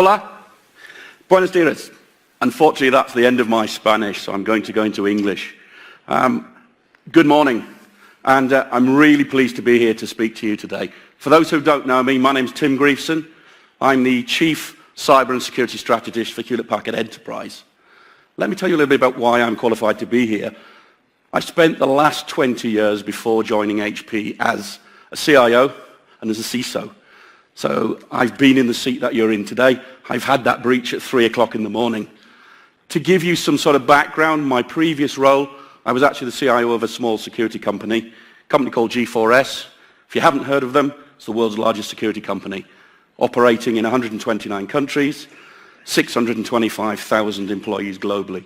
Hola. Buenos dias. Unfortunately, that's the end of my Spanish, so I'm going to go into English. Good morning, and I'm really pleased to be here to speak to you today. For those who don't know me, my name's Tim Grieveson. I'm the Chief Cyber and Security Strategist for Hewlett-Packard Enterprise. Let me tell you a little bit about why I'm qualified to be here. I spent the last 20 years before joining HP as a CIO and as a CISO. So I've been in the seat that you're in today. I've had that breach at 3 o'clock in the morning. To give you some sort of background, my previous role, I was actually the CIO of a small security company called G4S. If you haven't heard of them, it's the world's largest security company, operating in 129 countries, 625,000 employees globally.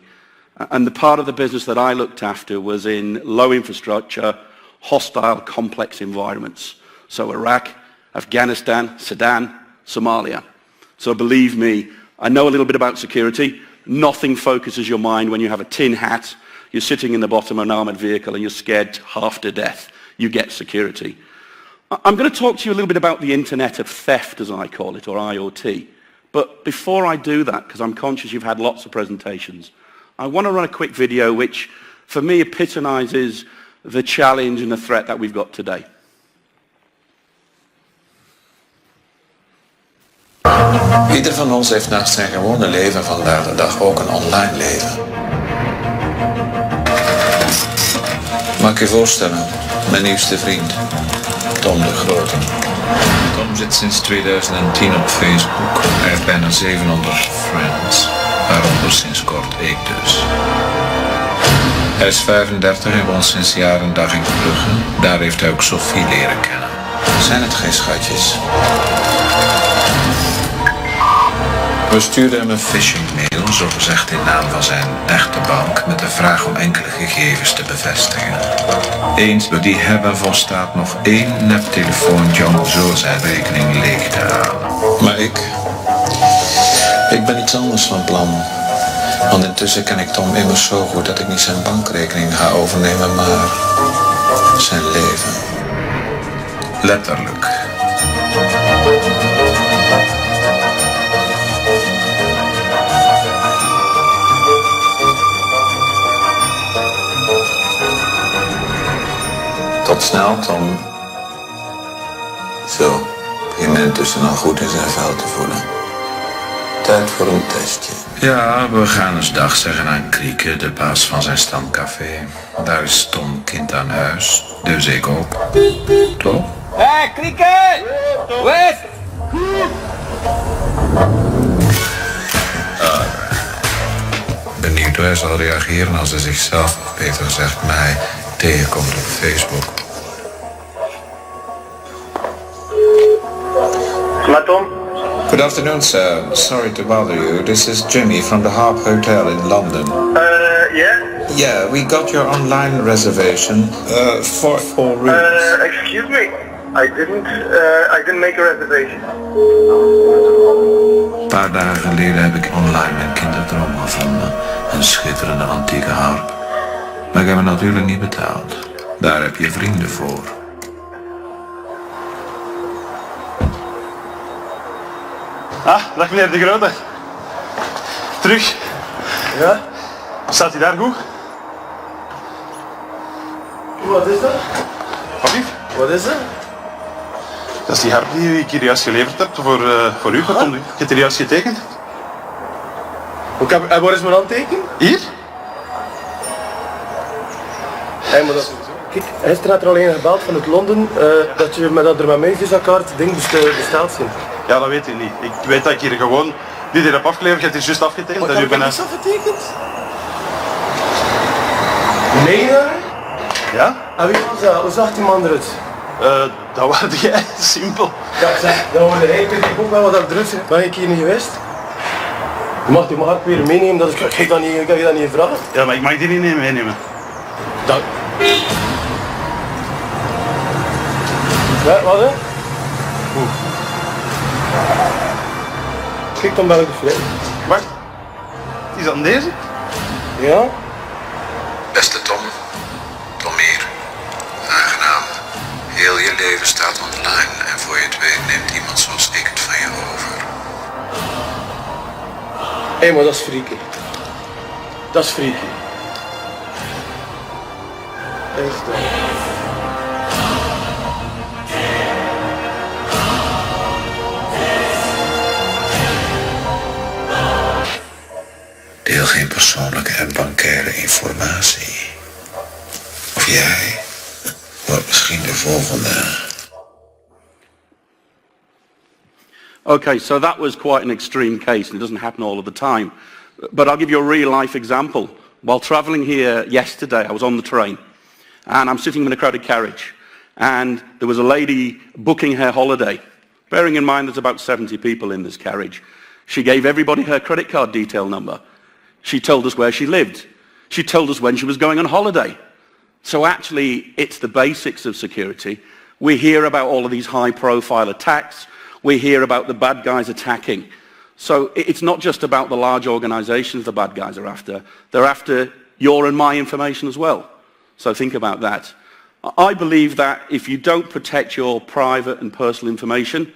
And the part of the business that I looked after was in low infrastructure, hostile, complex environments. So Iraq, Afghanistan, Sudan, Somalia. So believe me, I know a little bit about security. Nothing focuses your mind when you have a tin hat, you're sitting in the bottom of an armored vehicle and you're scared half to death. You get security. I'm going to talk to you a little bit about the Internet of Theft, as I call it, or IoT. But before I do that, because I'm conscious you've had lots of presentations, I want to run a quick video which, for me, epitomizes the challenge and the threat that we've got today. Ieder van ons heeft naast zijn gewone leven vandaag de dag ook een online leven. Maak je voorstellen, mijn nieuwste vriend, Tom de Grote. Tom zit sinds 2010 op Facebook. Hij heeft bijna 700 friends, waaronder sinds kort ik dus. Hij is 35 en woont sinds jaar en dag in Brugge. Daar heeft hij ook Sophie leren kennen. Zijn het geen schatjes? We stuurden hem een phishing-mail, zogezegd in naam van zijn echte bank, met de vraag om enkele gegevens te bevestigen. Eens door die hebben volstaat nog 1 neptelefoontje om zo zijn rekening leeg te halen. Maar ik ben iets anders van plan. Want intussen ken ik Tom immers zo goed dat ik niet zijn bankrekening ga overnemen, maar zijn leven. Letterlijk. Tot snel, Tom. Zo, begin intussen al goed in zijn vel te voelen. Tijd voor een testje. Ja, we gaan eens dag zeggen aan Krieke, de baas van zijn stamcafé. Daar is Tom kind aan huis, dus ik ook. Toch? Hé, Krieke! West! Benieuwd hoe hij zal reageren als hij zichzelf, of beter gezegd mij, tegenkomt op Facebook. Tom? Good afternoon, sir. Sorry to bother you. This is Jimmy from the Harp Hotel in London. Yeah? Yeah, we got your online reservation for 4 rooms. Excuse me. I didn't make a reservation. Een paar dagen geleden heb ik online mijn kinderdroom gevonden. Een schitterende antieke harp. Maar ik heb hem natuurlijk niet betaald. Daar heb je vrienden voor. Ah, dag meneer de Grote. Terug. Ja? Staat hij daar goed? Wat is dat? Wat lief? Wat is dat? Dat is die harp die ik hier juist geleverd heb voor u. Wat komt u? Je hebt hier juist getekend? En waar is mijn handtekening? Hier? Hey, maar dat... Kijk, gisteren had er alleen gebeld van het Londen dat er met mijn visakaart ding besteld zijn. Ja, dat weet u niet. Ik weet dat ik hier gewoon dit hier heb afgeleverd. Je hebt hier juist afgetekend. Heb je niks afgetekend? Nee, Ja? en wie was dat? Hoe zag die man eruit? Dat was jij. Simpel. Ja, zeg, dan hoorde hij ook wel wat dat eruit zit. Ben ik hier niet geweest? Je mag die harp weer meenemen, dat kan je dat niet vragen? Ja, maar ik mag die niet meenemen. Dat... Ja, wat hè? Oeh. Kijk, dan ben ik vrij. Wacht. Is dat deze? Ja? Beste Tom. Tom hier. Aangenaam. Heel je leven staat online en voor je het weet neemt iemand zoals ik het van je over. Hé, maar dat is freaky. Dat is freaky. Echt waar. Deel geen persoonlijke en bankaire informatie. Of jij wordt misschien de volgende. Okay, so that was quite an extreme case, and it doesn't happen all of the time. But I'll give you a real-life example. While traveling here yesterday, I was on the train, and I'm sitting in a crowded carriage, and there was a lady booking her holiday. Bearing in mind there's about 70 people in this carriage. She gave everybody her credit card detail number. She told us where she lived. She told us when she was going on holiday. So actually, it's the basics of security. We hear about all of these high-profile attacks. We hear about the bad guys attacking. So it's not just about the large organizations the bad guys are after. They're after your and my information as well. So think about that. I believe that if you don't protect your private and personal information,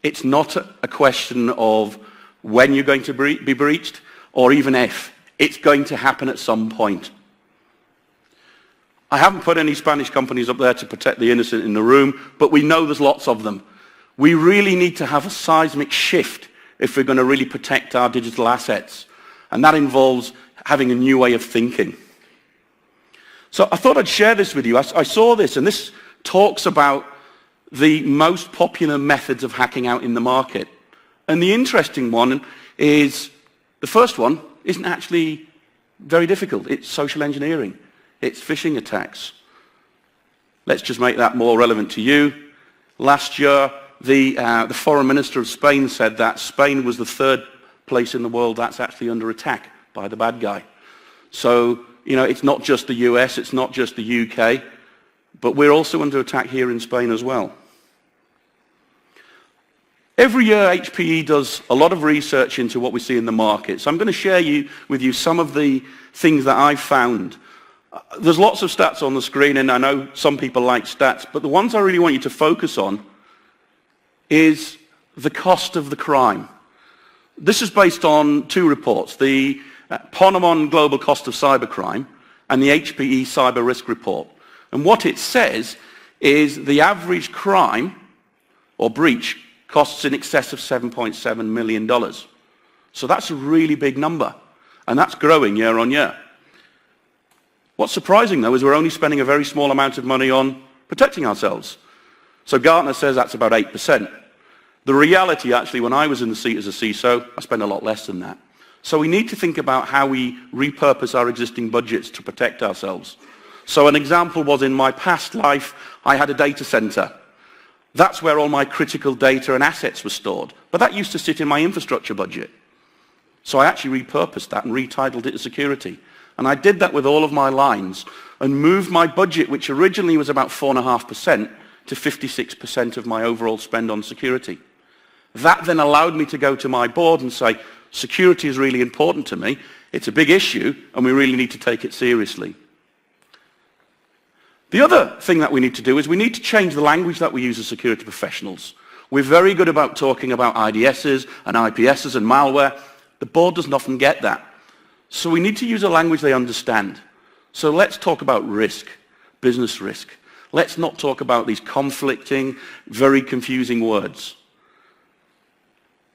it's not a question of when you're going to be breached, or even if. It's going to happen at some point. I haven't put any Spanish companies up there to protect the innocent in the room, but we know there's lots of them. We really need to have a seismic shift if we're going to really protect our digital assets. And that involves having a new way of thinking. So I thought I'd share this with you. I saw this, and this talks about the most popular methods of hacking out in the market. And the interesting one is, the first one isn't actually very difficult. It's social engineering. It's phishing attacks. Let's just make that more relevant to you. Last year, the foreign minister of Spain said that Spain was the third place in the world that's actually under attack by the bad guy. So, you know, it's not just the US, it's not just the UK, but we're also under attack here in Spain as well. Every year, HPE does a lot of research into what we see in the market. So I'm going to share with you some of the things that I've found. There's lots of stats on the screen, and I know some people like stats, but the ones I really want you to focus on is the cost of the crime. This is based on two reports, the Ponencia Global Cost of Cybercrime and the HPE Cyber Risk Report. And what it says is the average crime or breach costs in excess of $7.7 million. So that's a really big number, and that's growing year on year. What's surprising, though, is we're only spending a very small amount of money on protecting ourselves. So Gartner says that's about 8%. The reality, actually, when I was in the seat as a CISO, I spent a lot less than that. So we need to think about how we repurpose our existing budgets to protect ourselves. So an example was, in my past life, I had a data center. That's where all my critical data and assets were stored. But that used to sit in my infrastructure budget. So I actually repurposed that and retitled it as security. And I did that with all of my lines and moved my budget, which originally was about 4.5%, to 56% of my overall spend on security. That then allowed me to go to my board and say, security is really important to me, it's a big issue, and we really need to take it seriously. The other thing that we need to do is we need to change the language that we use as security professionals. We're very good about talking about IDSs and IPSs and malware. The board doesn't often get that. So we need to use a language they understand. So let's talk about risk, business risk. Let's not talk about these conflicting, very confusing words.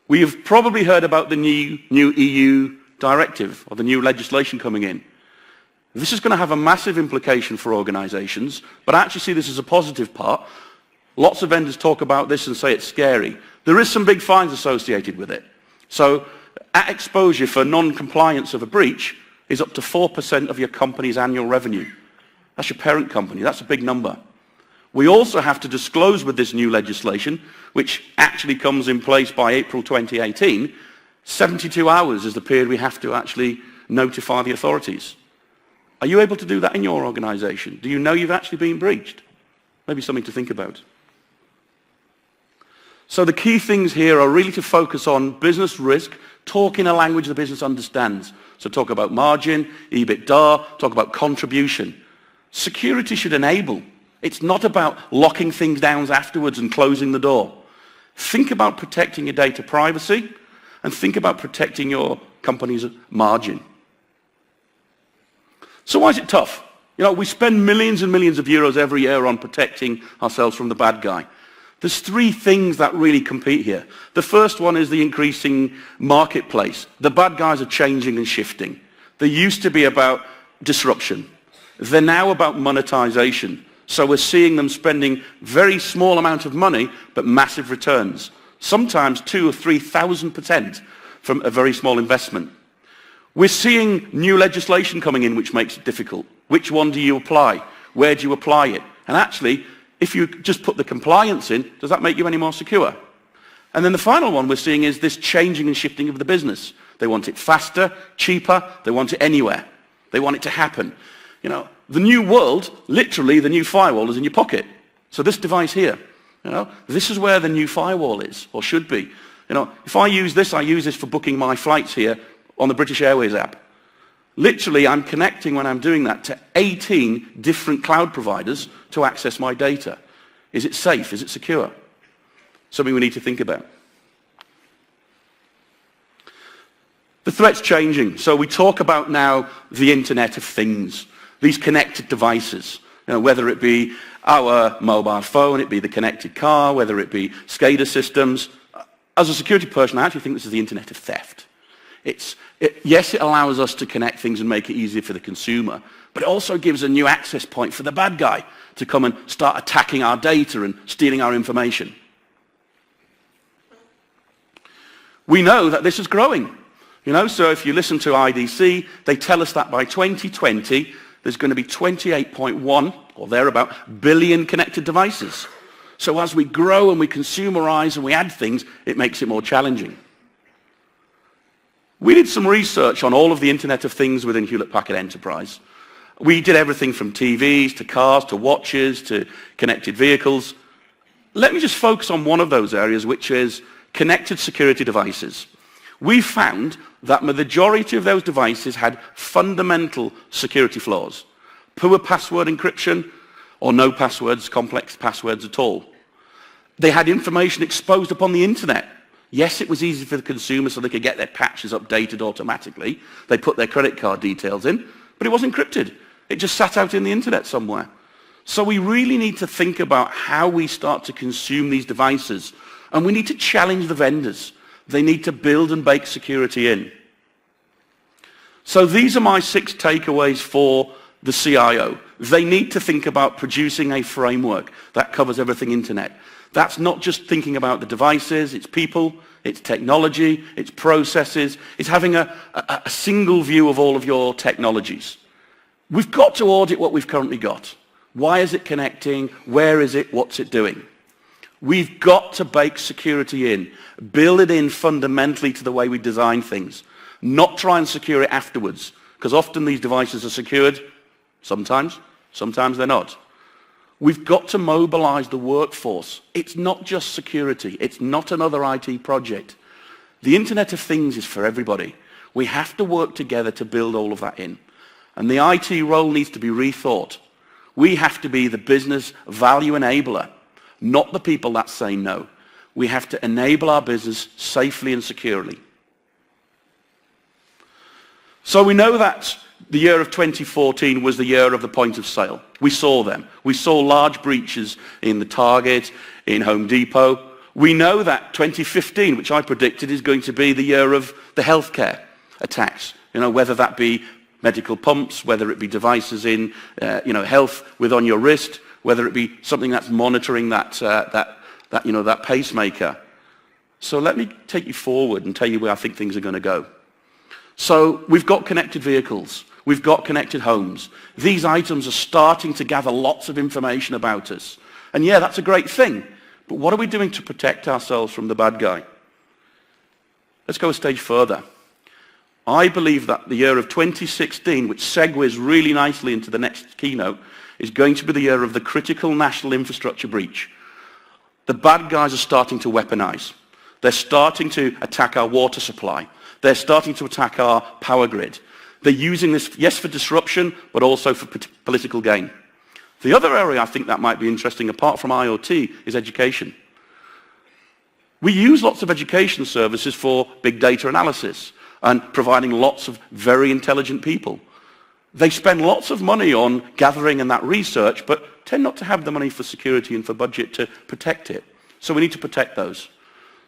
We have probably heard about the new EU directive, or the new legislation coming in. This is going to have a massive implication for organizations, but I actually see this as a positive part. Lots of vendors talk about this and say it's scary. There is some big fines associated with it. So at exposure for non-compliance of a breach is up to 4% of your company's annual revenue. That's your parent company. That's a big number. We also have to disclose with this new legislation, which actually comes in place by April 2018, 72 hours is the period we have to actually notify the authorities. Are you able to do that in your organization? Do you know you've actually been breached? Maybe something to think about. So the key things here are really to focus on business risk, talk in a language the business understands. So talk about margin, EBITDA, talk about contribution. Security should enable. It's not about locking things down afterwards and closing the door. Think about protecting your data privacy, and think about protecting your companies' margin. So why is it tough? You know, we spend millions and millions of euros every year on protecting ourselves from the bad guy. There's three things that really compete here. The first one is the increasing marketplace. The bad guys are changing and shifting. They used to be about disruption. They're now about monetization. So we're seeing them spending very small amount of money, but massive returns. Sometimes 2,000 or 3,000% from a very small investment. We're seeing new legislation coming in which makes it difficult. Which one do you apply? Where do you apply it? And actually, if you just put the compliance in, does that make you any more secure? And then the final one we're seeing is this changing and shifting of the business. They want it faster, cheaper, they want it anywhere. They want it to happen. You know, the new world, literally the new firewall is in your pocket. So this device here, you know, this is where the new firewall is, or should be. You know, if I use this for booking my flights here on the British Airways app. Literally, I'm connecting when I'm doing that to 18 different cloud providers to access my data. Is it safe? Is it secure? Something we need to think about. The threat's changing. So we talk about now the Internet of Things, these connected devices, you know, whether it be our mobile phone, it be the connected car, whether it be SCADA systems. As a security person, I actually think this is the Internet of Theft. Yes, it allows us to connect things and make it easier for the consumer, but it also gives a new access point for the bad guy to come and start attacking our data and stealing our information. We know that this is growing. You know, so if you listen to IDC, they tell us that by 2020, there's going to be 28.1 or thereabout billion connected devices. So as we grow and we consumerize and we add things, it makes it more challenging. We did some research on all of the Internet of Things within Hewlett-Packard Enterprise. We did everything from TVs to cars to watches to connected vehicles. Let me just focus on one of those areas, which is connected security devices. We found that the majority of those devices had fundamental security flaws. Poor password encryption or no passwords, complex passwords at all. They had information exposed upon the internet. Yes, it was easy for the consumer so they could get their patches updated automatically. They put their credit card details in, but it was encrypted. It just sat out in the internet somewhere. So we really need to think about how we start to consume these devices. And we need to challenge the vendors. They need to build and bake security in. So these are my 6 takeaways for the CIO. They need to think about producing a framework that covers everything internet. That's not just thinking about the devices, it's people, it's technology, it's processes, it's having a single view of all of your technologies. We've got to audit what we've currently got. Why is it connecting? Where is it? What's it doing? We've got to bake security in, build it in fundamentally to the way we design things, not try and secure it afterwards, because often these devices are secured, sometimes they're not. We've got to mobilize the workforce. It's not just security. It's not another IT project. The Internet of Things is for everybody. We have to work together to build all of that in. And the IT role needs to be rethought. We have to be the business value enabler, not the people that say no. We have to enable our business safely and securely. So we know that the year of 2014 was the year of the point of sale. We saw them. We saw large breaches in the Target, in Home Depot. We know that 2015, which I predicted, is going to be the year of the healthcare attacks. You know, whether that be medical pumps, whether it be devices in, health with on your wrist, whether it be something that's monitoring that pacemaker. So let me take you forward and tell you where I think things are going to go. So we've got connected vehicles. We've got connected homes. These items are starting to gather lots of information about us. And yeah, that's a great thing. But what are we doing to protect ourselves from the bad guy? Let's go a stage further. I believe that the year of 2016, which segues really nicely into the next keynote, is going to be the year of the critical national infrastructure breach. The bad guys are starting to weaponize. They're starting to attack our water supply. They're starting to attack our power grid. They're using this, yes, for disruption, but also for political gain. The other area I think that might be interesting, apart from IoT, is education. We use lots of education services for big data analysis. and providing lots of very intelligent people. They spend lots of money on gathering and that research, but tend not to have the money for security and for budget to protect it. So we need to protect those.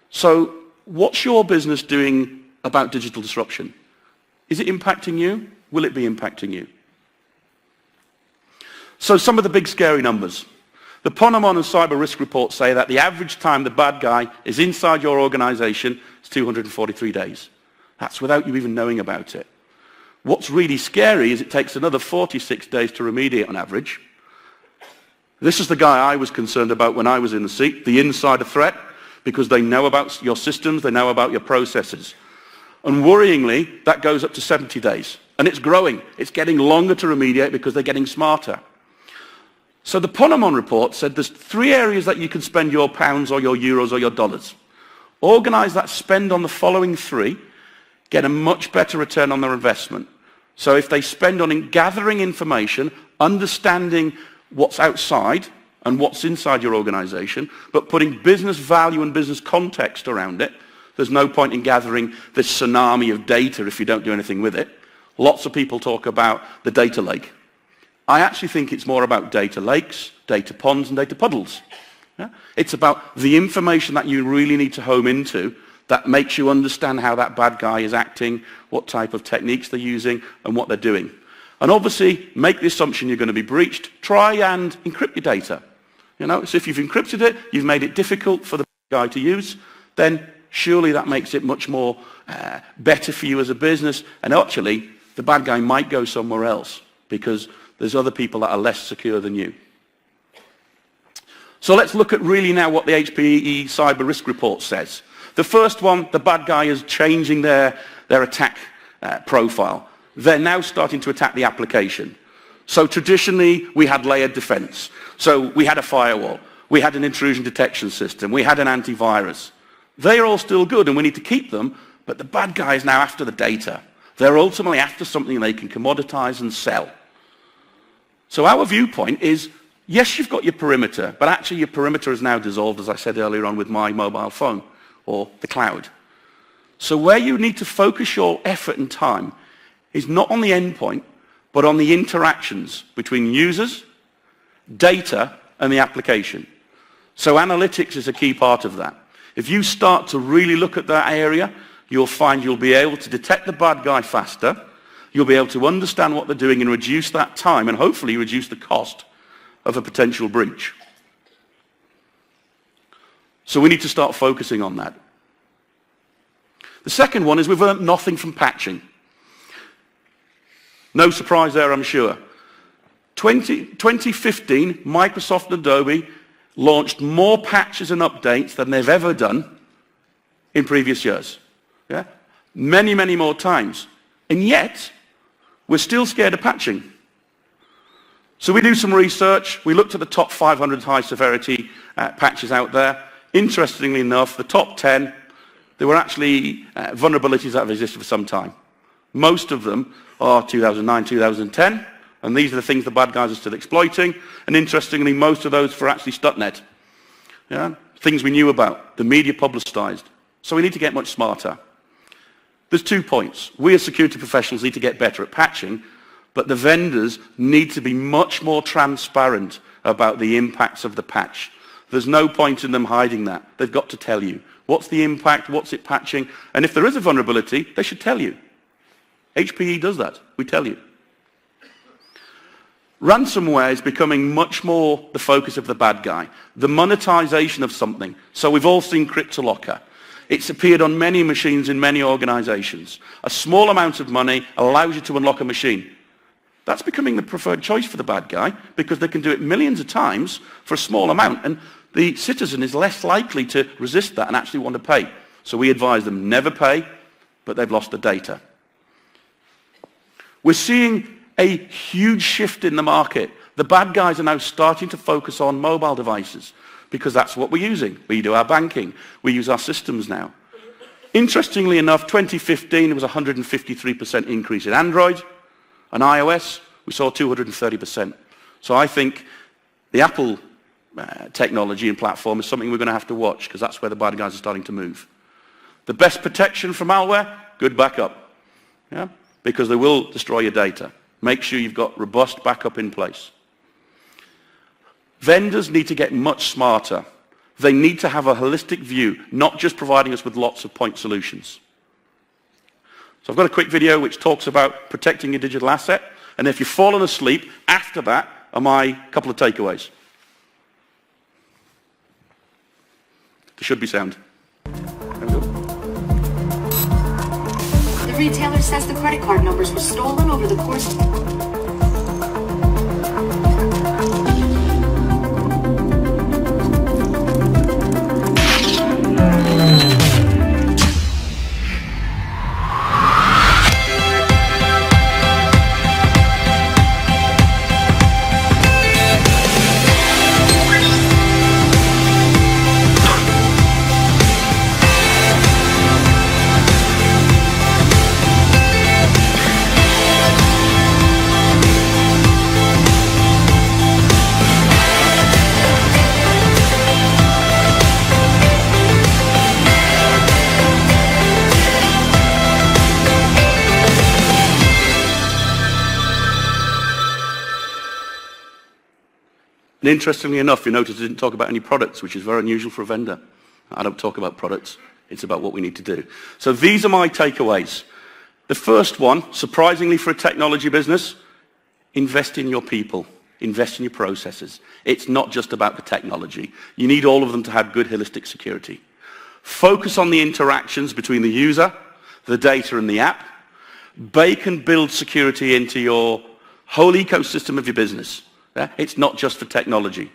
So what's your business doing about digital disruption? Is it impacting you? Will it be impacting you? So some of the big scary numbers. The Ponencia and cyber risk reports say that the average time the bad guy is inside your organization is 243 days. That's without you even knowing about it. What's really scary is it takes another 46 days to remediate on average. This is the guy I was concerned about when I was in the seat, the insider threat, because they know about your systems, they know about your processes. And worryingly, that goes up to 70 days. And it's growing. It's getting longer to remediate because they're getting smarter. So the Ponencia report said there's 3 areas that you can spend your pounds or your euros or your dollars. Organize that spend on the following 3, get a much better return on their investment. So if they spend on gathering information, understanding what's outside and what's inside your organization, but putting business value and business context around it, there's no point in gathering this tsunami of data if you don't do anything with it. Lots of people talk about the data lake. I actually think it's more about data lakes, data ponds, and data puddles. Yeah? It's about the information that you really need to home into that makes you understand how that bad guy is acting, what type of techniques they're using, and what they're doing. And obviously, make the assumption you're going to be breached. Try and encrypt your data. So if you've encrypted it, you've made it difficult for the guy to use, then surely that makes it much more better for you as a business. And actually, the bad guy might go somewhere else because there's other people that are less secure than you. So let's look at really now what the HPE cyber risk report says. The first one, the bad guy is changing their attack profile. They're now starting to attack the application. So traditionally, we had layered defense. So we had a firewall. We had an intrusion detection system. We had an antivirus. They are all still good, and we need to keep them, but the bad guy is now after the data. They're ultimately after something they can commoditize and sell. So our viewpoint is, yes, you've got your perimeter, but actually your perimeter is now dissolved, as I said earlier on, with my mobile phone or the cloud. So where you need to focus your effort and time is not on the endpoint, but on the interactions between users, data, and the application. So analytics is a key part of that. If you start to really look at that area, you'll find you'll be able to detect the bad guy faster, you'll be able to understand what they're doing and reduce that time, and hopefully reduce the cost of a potential breach. So we need to start focusing on that. The second one is we've learned nothing from patching. No surprise there, I'm sure. 2015, Microsoft and Adobe launched more patches and updates than they've ever done in previous years. Yeah? Many, many more times. And yet, we're still scared of patching. So we do some research. We looked at the top 500 high-severity patches out there. Interestingly enough, the top 10, there were actually vulnerabilities that have existed for some time. Most of them are 2009, 2010, and these are the things the bad guys are still exploiting. And interestingly, most of those for actually Stuxnet. Yeah? Things we knew about, the media publicized. So we need to get much smarter. There's 2 points. We as security professionals need to get better at patching, but the vendors need to be much more transparent about the impacts of the patch. There's no point in them hiding that. They've got to tell you. What's the impact? What's it patching? And if there is a vulnerability, they should tell you. HPE does that. We tell you. Ransomware is becoming much more the focus of the bad guy. The monetization of something. So we've all seen CryptoLocker. It's appeared on many machines in many organizations. A small amount of money allows you to unlock a machine. That's becoming the preferred choice for the bad guy because they can do it millions of times for a small amount, and the citizen is less likely to resist that and actually want to pay. So we advise them never pay, but they've lost the data. We're seeing a huge shift in the market. The bad guys are now starting to focus on mobile devices because that's what we're using. We do our banking. We use our systems now. Interestingly enough, 2015 was a 153% increase in Android and iOS. We saw 230%. So I think the Apple technology and platform is something we're going to have to watch because that's where the bad guys are starting to move. The best protection from malware, good backup. yeah? Because they will destroy your data. Make sure you've got robust backup in place. Vendors need to get much smarter. They need to have a holistic view, not just providing us with lots of point solutions. So I've got a quick video which talks about protecting your digital asset, and if you've fallen asleep, after that are my couple of takeaways. There should be sound. There we go. The retailer says the credit card numbers were stolen over the course of... And interestingly enough, you notice I didn't talk about any products, which is very unusual for a vendor. I don't talk about products. It's about what we need to do. So these are my takeaways. The first one, surprisingly for a technology business, invest in your people. Invest in your processes. It's not just about the technology. You need all of them to have good holistic security. Focus on the interactions between the user, the data, and the app. Bake and build security into your whole ecosystem of your business. Yeah? It's not just for technology.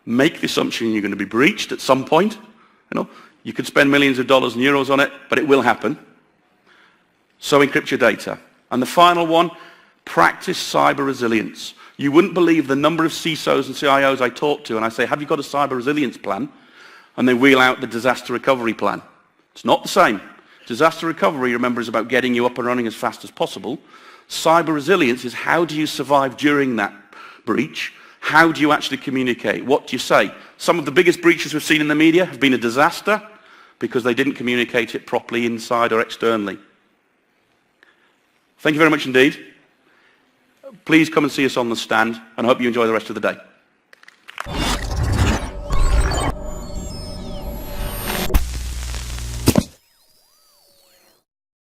Make the assumption you're going to be breached at some point. You could spend millions of dollars and euros on it, but it will happen. So encrypt your data. And the final one, practice cyber resilience. You wouldn't believe the number of CISOs and CIOs I talk to, and I say, have you got a cyber resilience plan? And they wheel out the disaster recovery plan. It's not the same. Disaster recovery, remember, is about getting you up and running as fast as possible. Cyber resilience is how do you survive during that breach? How do you actually communicate? What do you say? Some of the biggest breaches we've seen in the media have been a disaster because they didn't communicate it properly inside or externally. Thank you very much indeed. Please come and see us on the stand, and I hope you enjoy the rest of the day.